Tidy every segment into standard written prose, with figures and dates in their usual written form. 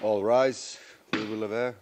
All rise. We will have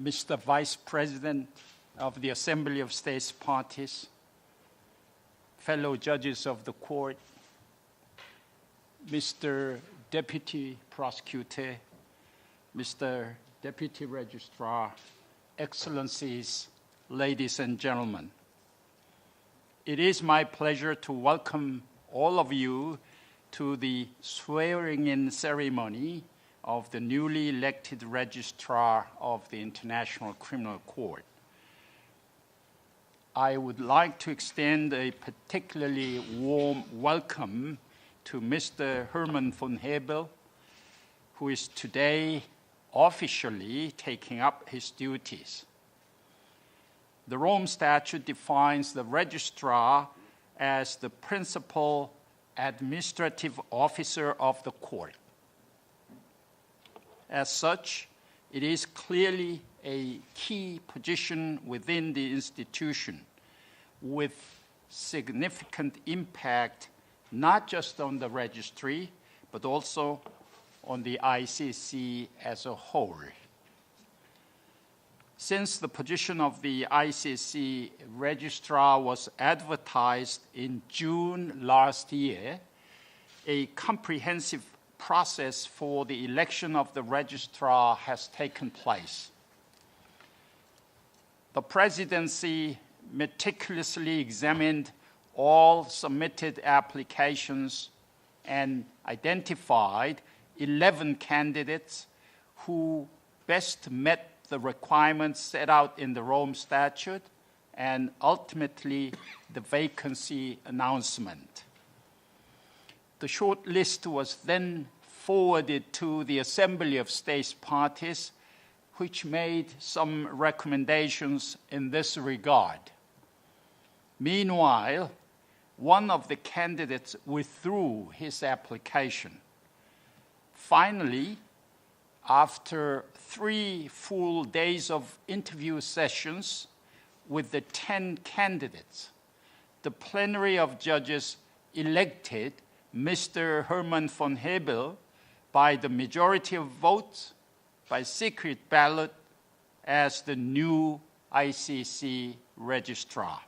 Mr. Vice President of the Assembly of States Parties, fellow judges of the court, Mr. Deputy Prosecutor, Mr. Deputy Registrar, Excellencies, ladies and gentlemen. It is my pleasure to welcome all of you to the swearing-in ceremony of the newly elected Registrar of the International Criminal Court. I would like to extend a particularly warm welcome to Mr. Herman von Hebel, who is today officially taking up his duties. The Rome Statute defines the registrar as the principal administrative officer of the court. As such, it is clearly a key position within the institution with significant impact not just on the registry, but also on the ICC as a whole. Since the position of the ICC registrar was advertised in June last year, a comprehensive process for the election of the registrar has taken place. The presidency meticulously examined all submitted applications and identified 11 candidates who best met the requirements set out in the Rome Statute and ultimately the vacancy announcement. The short list was then forwarded to the Assembly of States Parties, which made some recommendations in this regard. Meanwhile, one of the candidates withdrew his application. Finally, after 3 full days of interview sessions with the 10 candidates, the plenary of judges elected Mr. Herman von Hebel by the majority of votes by secret ballot as the new ICC registrar.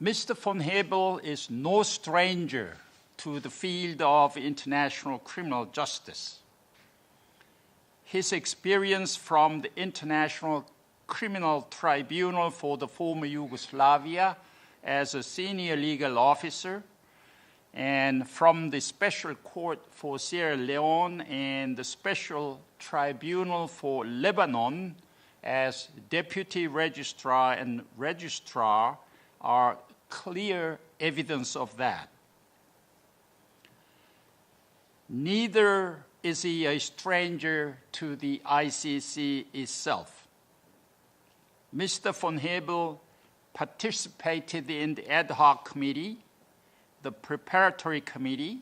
Mr. von Hebel is no stranger to the field of international criminal justice. His experience from the International Criminal Tribunal for the former Yugoslavia as a senior legal officer, and from the Special Court for Sierra Leone and the Special Tribunal for Lebanon as Deputy Registrar and Registrar are clear evidence of that. Neither is he a stranger to the ICC itself. Mr. von Hebel participated in the ad hoc committee, the preparatory committee,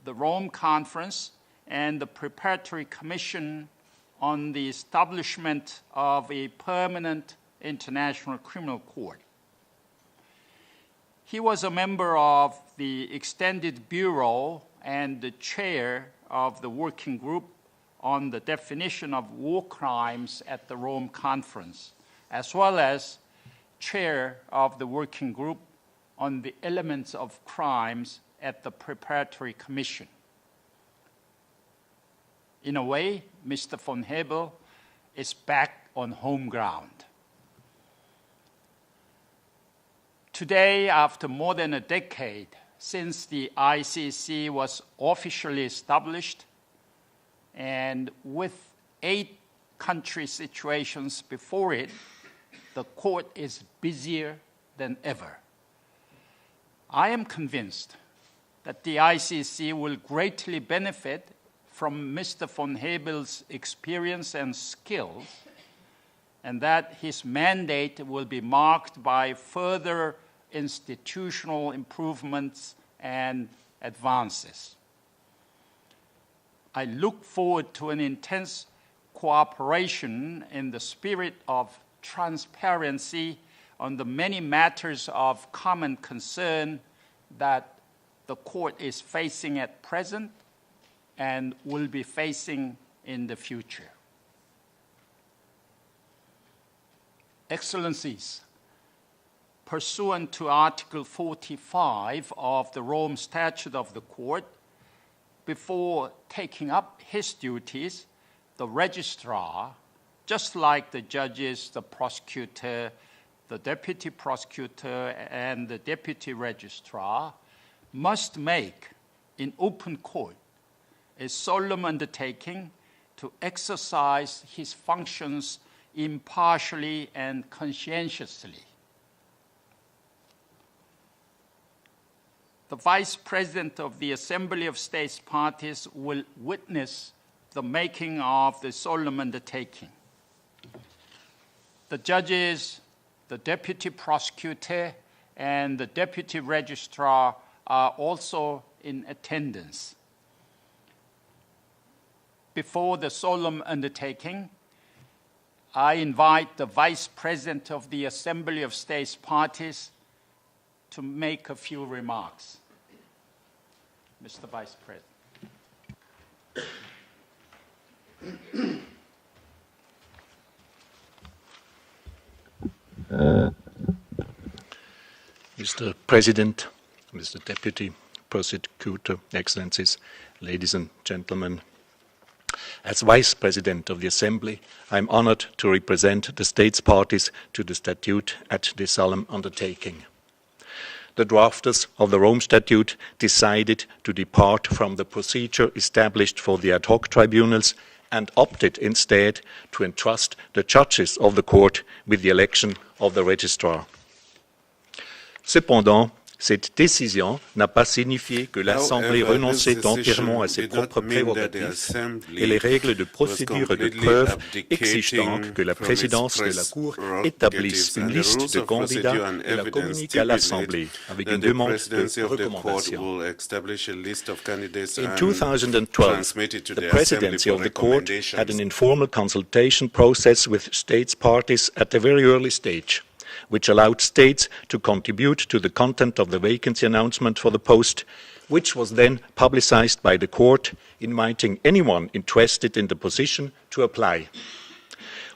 the Rome Conference, and the preparatory commission on the establishment of a permanent international criminal court. He was a member of the extended bureau and the chair of the working group on the definition of war crimes at the Rome Conference, as well as chair of the working group on the elements of crimes at the Preparatory Commission. In a way, Mr. von Hebel is back on home ground. Today, after more than a decade since the ICC was officially established, and with 8 country situations before it, the court is busier than ever. I am convinced that the ICC will greatly benefit from Mr. von Hebel's experience and skills, and that his mandate will be marked by further institutional improvements and advances. I look forward to an intense cooperation in the spirit of transparency on the many matters of common concern that the court is facing at present and will be facing in the future. Excellencies, pursuant to Article 45 of the Rome Statute of the Court, before taking up his duties, the registrar, just like the judges, the prosecutor, the deputy prosecutor, and the deputy registrar, must make in open court a solemn undertaking to exercise his functions impartially and conscientiously. The Vice President of the Assembly of States Parties will witness the making of the solemn undertaking. The judges, the deputy prosecutor, and the deputy registrar are also in attendance. Before the solemn undertaking, I invite the Vice President of the Assembly of States Parties to make a few remarks. Mr. Vice President. Mr. President, Mr. Deputy Prosecutor, Excellencies, ladies and gentlemen, as Vice President of the Assembly, I am honored to represent the States Parties to the Statute at this solemn undertaking. The drafters of the Rome Statute decided to depart from the procedure established for the ad hoc tribunals and opted instead to entrust the judges of the court with the election of the registrar. Cependant, cette décision n'a pas signifié que l'Assemblée renonçait entièrement à ses propres prérogatives et les règles de procédure et de preuve exigent donc que la présidence de la Cour établisse une liste de candidats et la communique à l'Assemblée avec une demande de recommandation. In 2012, the presidency of the Court had an informal consultation process with states parties at a very early stage, which allowed states to contribute to the content of the vacancy announcement for the post, which was then publicized by the court, inviting anyone interested in the position to apply.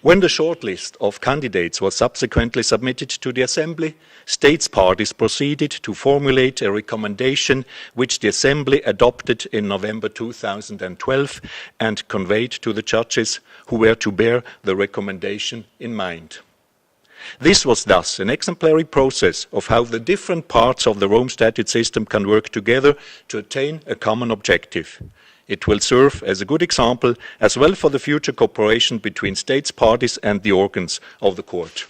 When the shortlist of candidates was subsequently submitted to the Assembly, states parties proceeded to formulate a recommendation which the Assembly adopted in November 2012 and conveyed to the judges who were to bear the recommendation in mind. This was thus an exemplary process of how the different parts of the Rome Statute system can work together to attain a common objective. It will serve as a good example as well for the future cooperation between states parties and the organs of the court.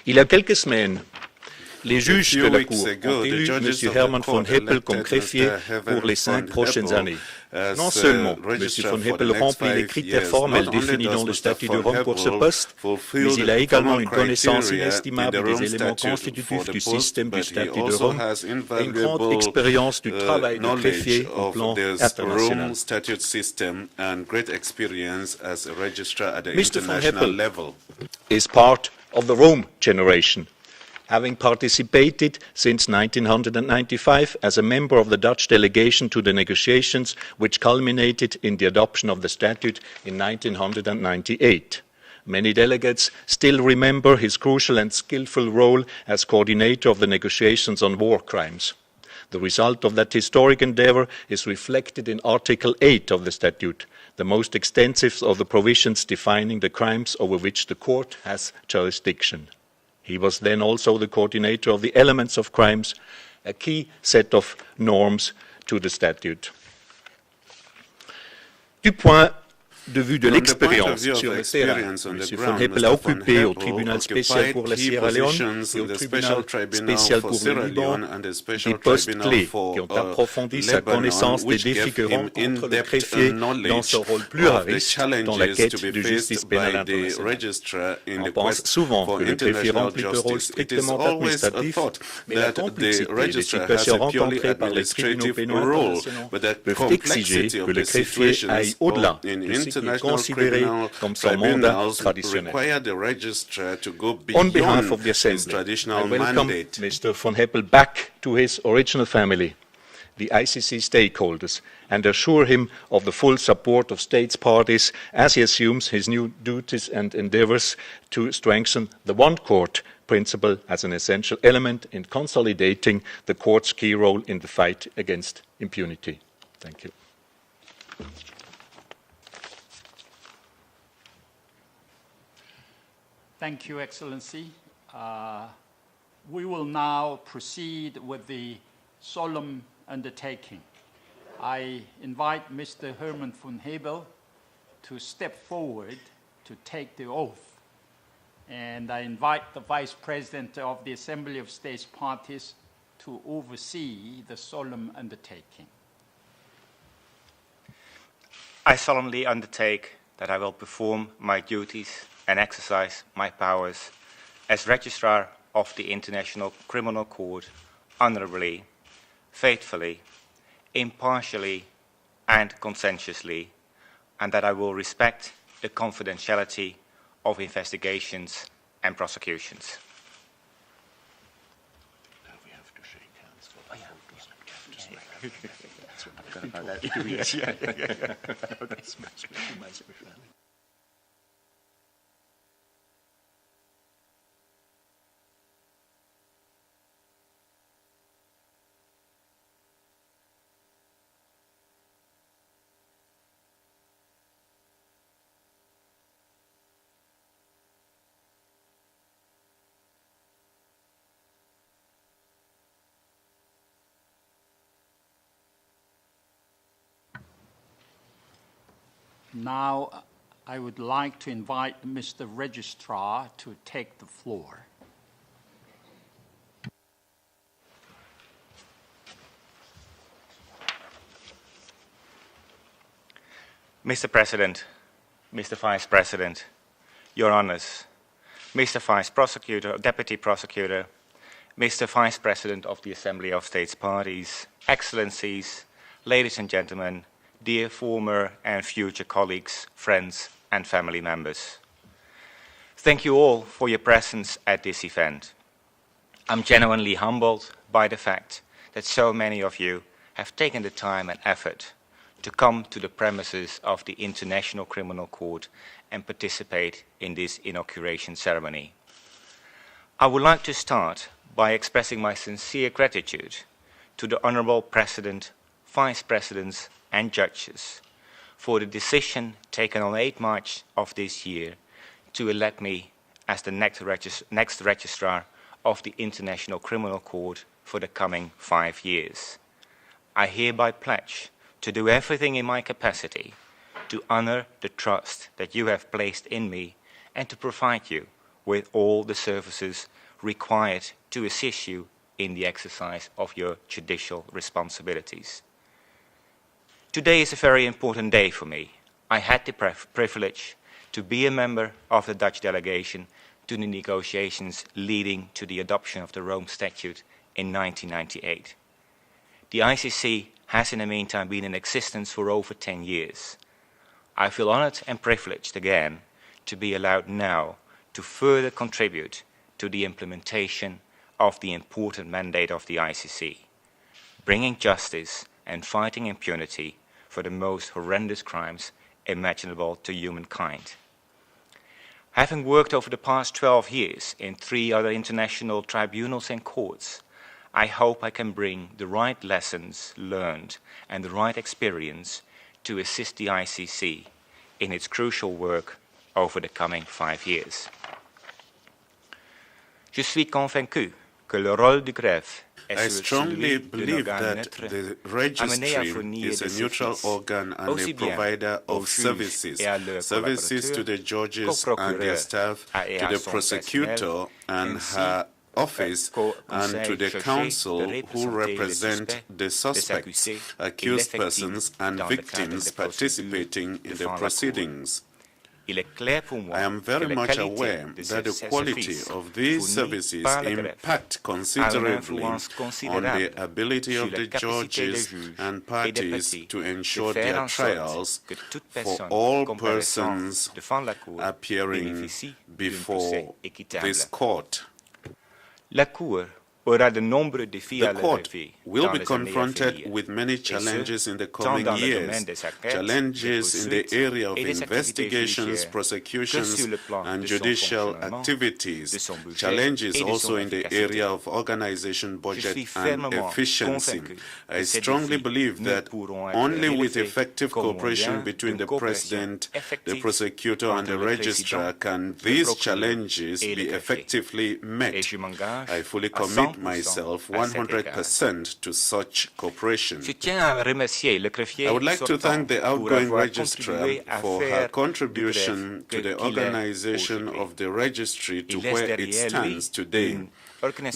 Il y a quelques semaines, les juges de la Cour ont élu M. Herman von Hebel comme greffier pour les 5 prochaines années. Non seulement M. von Hebel remplit les critères formels définis dans le statut de Rome pour ce poste, mais il a également une connaissance inestimable des éléments constitutifs du système du statut de Rome et une grande expérience du travail de greffier au plan international. Mr. von Hebel is part of the Rome generation. Having participated since 1995 as a member of the Dutch delegation to the negotiations which culminated in the adoption of the statute in 1998. Many delegates still remember his crucial and skillful role as coordinator of the negotiations on war crimes. The result of that historic endeavour is reflected in Article 8 of the statute, the most extensive of the provisions defining the crimes over which the court has jurisdiction. He was then also the coordinator of the elements of crimes, a key set of norms to the statute. Du point de vue de l'expérience sur le terrain, M. von Hebel a occupé au tribunal spécial pour la Sierra Leone et au tribunal spécial pour le Liban des postes clés qui ont approfondi sa connaissance des défis que rencontre le greffier dans son rôle pluraliste dans la quête de justice pénale internationale. On pense souvent que le greffier remplit un rôle strictement administratif, mais la complexité des situations rencontrées par les tribunaux pénaux internationaux peuvent exiger que le greffier aille au-delà de ce qui est considéré comme son mandat traditionnel. On behalf of the Assembly, I welcome Mr. von Hebel back to his original family, the ICC stakeholders, and assure him of the full support of states parties as he assumes his new duties and endeavours to strengthen the one court principle as an essential element in consolidating the court's key role in the fight against impunity. Thank you. Thank you, Excellency. We will now proceed with the solemn undertaking. I invite Mr. Herman von Hebel to step forward to take the oath. And I invite the Vice President of the Assembly of States Parties to oversee the solemn undertaking. I solemnly undertake that I will perform my duties and exercise my powers as Registrar of the International Criminal Court honorably, faithfully, impartially, and conscientiously, and that I will respect the confidentiality of investigations and prosecutions. We have to shake hands. That's much better. Now, I would like to invite Mr. Registrar to take the floor. Mr. President, Mr. Vice President, Your Honours, Mr. Vice Prosecutor, Deputy Prosecutor, Mr. Vice President of the Assembly of States Parties, Excellencies, ladies and gentlemen, dear former and future colleagues, friends and family members. Thank you all for your presence at this event. I'm genuinely humbled by the fact that so many of you have taken the time and effort to come to the premises of the International Criminal Court and participate in this inauguration ceremony. I would like to start by expressing my sincere gratitude to the Honourable President, Vice Presidents and judges for the decision taken on 8 March of this year to elect me as the next Registrar of the International Criminal Court for the coming 5 years. I hereby pledge to do everything in my capacity to honour the trust that you have placed in me and to provide you with all the services required to assist you in the exercise of your judicial responsibilities. Today is a very important day for me. I had the privilege to be a member of the Dutch delegation to the negotiations leading to the adoption of the Rome Statute in 1998. The ICC has in the meantime been in existence for over 10 years. I feel honoured and privileged again to be allowed now to further contribute to the implementation of the important mandate of the ICC, bringing justice and fighting impunity for the most horrendous crimes imaginable to humankind. Having worked over the past 12 years in 3 other international tribunals and courts, I hope I can bring the right lessons learned and the right experience to assist the ICC in its crucial work over the coming 5 years. Je suis convaincu que le rôle du greffe I strongly believe that the registry is a neutral organ and a provider of services, services to the judges and their staff, to the prosecutor and her office, and to the counsel who represent the suspects, accused persons and victims participating in the proceedings. I am very much aware that the quality of these services impact considerably on the ability of the judges and parties to ensure their trials for all persons appearing before this court. The court will be confronted with many challenges in the coming years, challenges in the area of investigations, prosecutions, and judicial activities, challenges also in the area of organization, budget, and efficiency. I strongly believe that only with effective cooperation between the President, the Prosecutor, and the Registrar can these challenges be effectively met. I fully commit myself 100% to such cooperation. I would like to thank the outgoing registrar for her contribution to the organization of the registry to where it stands today.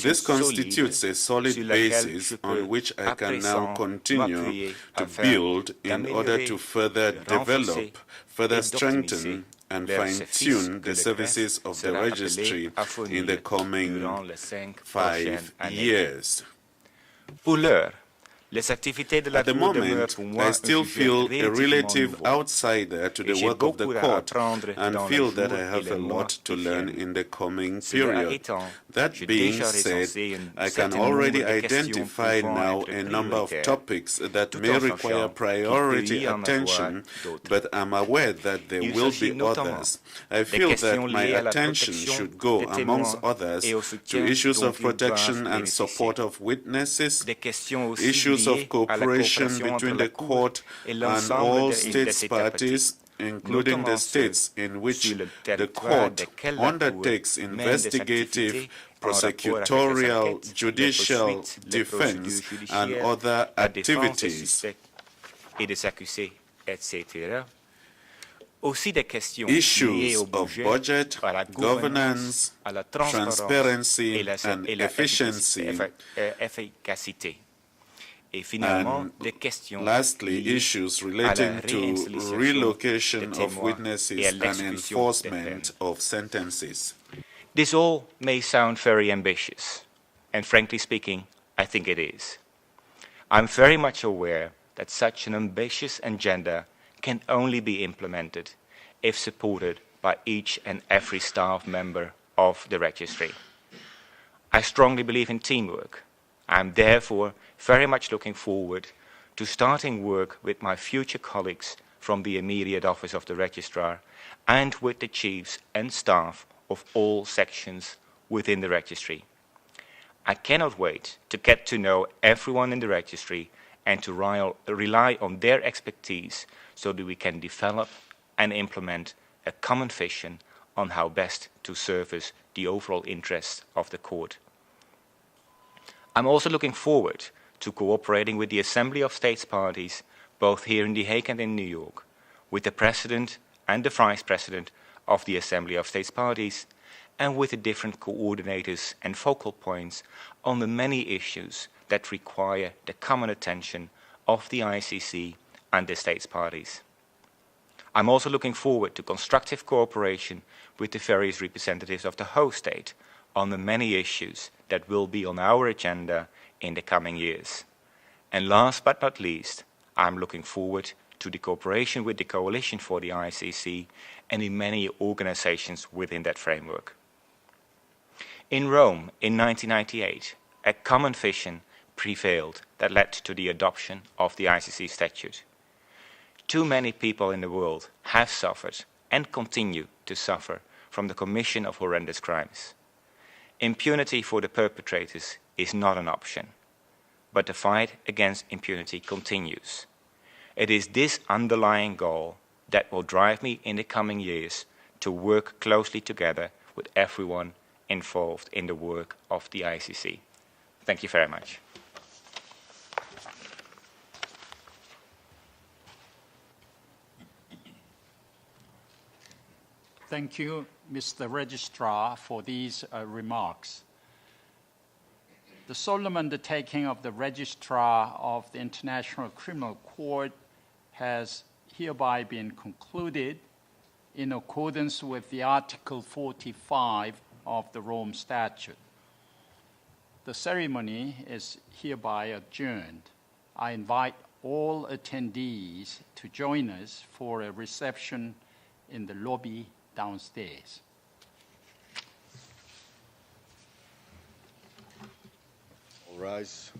This constitutes a solid basis on which I can now continue to build in order to further develop, further strengthen, and fine-tune the services of the registry in the coming 5 years. At the moment, I still feel a relative outsider to the work of the court and feel that I have a lot to learn in the coming period. That being said, I can already identify now a number of topics that may require priority attention, but I'm aware that there will be others. I feel that my attention should go, amongst others, to issues of protection and support of witnesses, issues of cooperation between the court and all states parties, including the states in which the court undertakes investigative, prosecutorial, judicial, defense, and other activities. Issues of budget, governance, transparency, and efficiency. And lastly, issues relating to relocation of witnesses and enforcement of sentences. This all may sound very ambitious, and frankly speaking, I think it is. I'm very much aware that such an ambitious agenda can only be implemented if supported by each and every staff member of the registry. I strongly believe in teamwork. I'm therefore very much looking forward to starting work with my future colleagues from the immediate office of the registrar and with the chiefs and staff of all sections within the registry. I cannot wait to get to know everyone in the registry and to rely on their expertise so that we can develop and implement a common vision on how best to service the overall interests of the court. I'm also looking forward to cooperating with the Assembly of States Parties, both here in The Hague and in New York, with the President and the Vice President of the Assembly of States Parties, and with the different coordinators and focal points on the many issues that require the common attention of the ICC and the States Parties. I'm also looking forward to constructive cooperation with the various representatives of the host state on the many issues that will be on our agenda in the coming years. And last but not least, I'm looking forward to the cooperation with the Coalition for the ICC and in many organizations within that framework. In Rome, in 1998, a common vision prevailed that led to the adoption of the ICC statute. Too many people in the world have suffered and continue to suffer from the commission of horrendous crimes. Impunity for the perpetrators is not an option, but the fight against impunity continues. It is this underlying goal that will drive me in the coming years to work closely together with everyone involved in the work of the ICC. Thank you very much. Thank you, Mr. Registrar, for these remarks. The solemn undertaking of the Registrar of the International Criminal Court has hereby been concluded in accordance with the Article 45 of the Rome Statute. The ceremony is hereby adjourned. I invite all attendees to join us for a reception in the lobby downstairs. All rise.